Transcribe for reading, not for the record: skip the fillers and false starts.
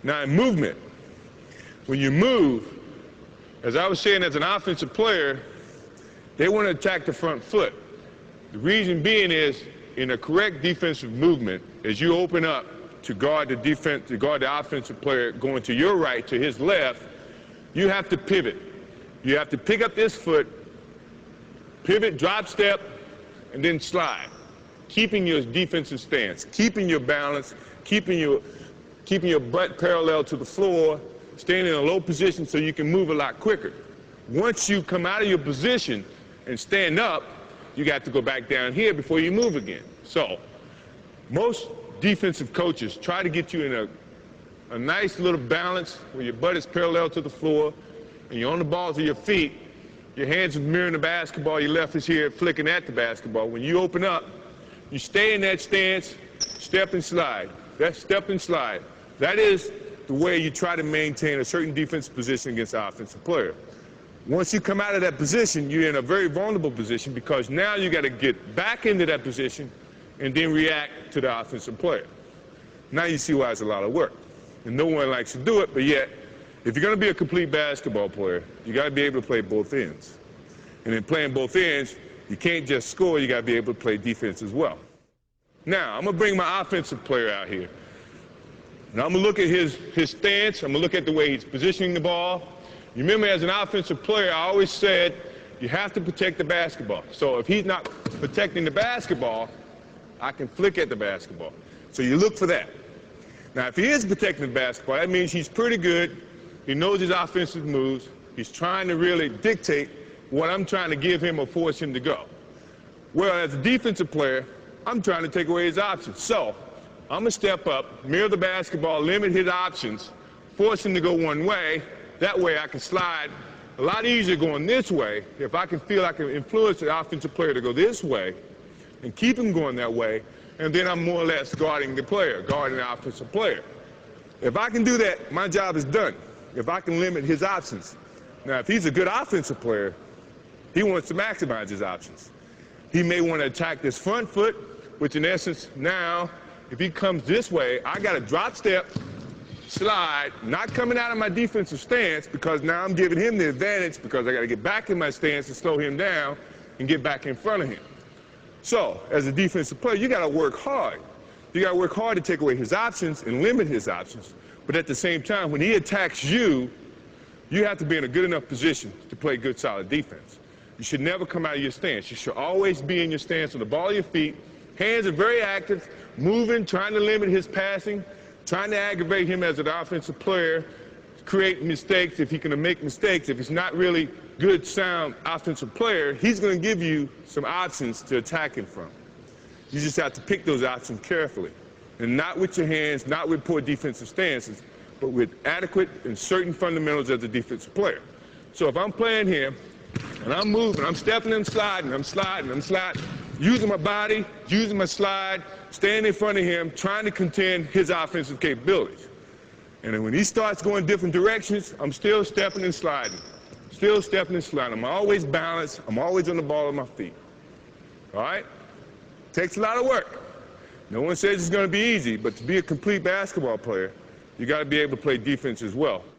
Now in movement, when you move, as I was saying, as an offensive player, they want to attack the front foot. The reason being is, in a correct defensive movement, as you open up to guard the defense, to guard the offensive player going to your right, to his left, you have to pivot. You have to pick up this foot, pivot, drop step, and then slide, keeping your defensive stance, keeping your balance, keeping your butt parallel to the floor, staying in a low position so you can move a lot quicker. Once you come out of your position and stand up, you got to go back down here before you move again. So most defensive coaches try to get you in a nice little balance where your butt is parallel to the floor and you're on the balls of your feet. Your hands are mirroring the basketball, your left is here flicking at the basketball. When you open up, you stay in that stance, step and slide. That's step and slide. That is the way you try to maintain a certain defensive position against an offensive player. Once you come out of that position, you're in a very vulnerable position because now you got to get back into that position and then react to the offensive player. Now you see why it's a lot of work. And no one likes to do it, but yet, if you're going to be a complete basketball player, you got to be able to play both ends. And in playing both ends, you can't just score, you got to be able to play defense as well. Now, I'm going to bring my offensive player out here. Now, I'm going to look at his stance. I'm going to look at the way he's positioning the ball. You remember, as an offensive player, I always said you have to protect the basketball. So if he's not protecting the basketball, I can flick at the basketball. So you look for that. Now, if he is protecting the basketball, that means he's pretty good. He knows his offensive moves. He's trying to really dictate what I'm trying to give him or force him to go. Well, as a defensive player, I'm trying to take away his options. So I'm going to step up, mirror the basketball, limit his options, force him to go one way. That way I can slide a lot easier going this way if I can feel I can influence the offensive player to go this way and keep him going that way, and then I'm more or less guarding the player, guarding the offensive player. If I can do that, my job is done. If I can limit his options. Now, if he's a good offensive player, he wants to maximize his options. He may want to attack this front foot, which in essence now, if he comes this way, I got to drop step, slide, not coming out of my defensive stance because now I'm giving him the advantage because I got to get back in my stance to slow him down and get back in front of him. So, as a defensive player, you got to work hard. You got to work hard to take away his options and limit his options. But at the same time, when he attacks you, you have to be in a good enough position to play good, solid defense. You should never come out of your stance. You should always be in your stance with the ball of your feet. Hands are very active, moving, trying to limit his passing, trying to aggravate him as an offensive player, create mistakes if he can make mistakes. If he's not really good, sound offensive player, he's going to give you some options to attack him from. You just have to pick those options carefully. And not with your hands, not with poor defensive stances, but with adequate and certain fundamentals as a defensive player. So if I'm playing here, and I'm moving, I'm stepping and sliding, I'm sliding, using my body, using my slide, staying in front of him, trying to contend his offensive capabilities. And then when he starts going different directions, I'm still stepping and sliding. Still stepping and sliding. I'm always balanced. I'm always on the ball of my feet. All right? Takes a lot of work. No one says it's going to be easy, but to be a complete basketball player, you got to be able to play defense as well.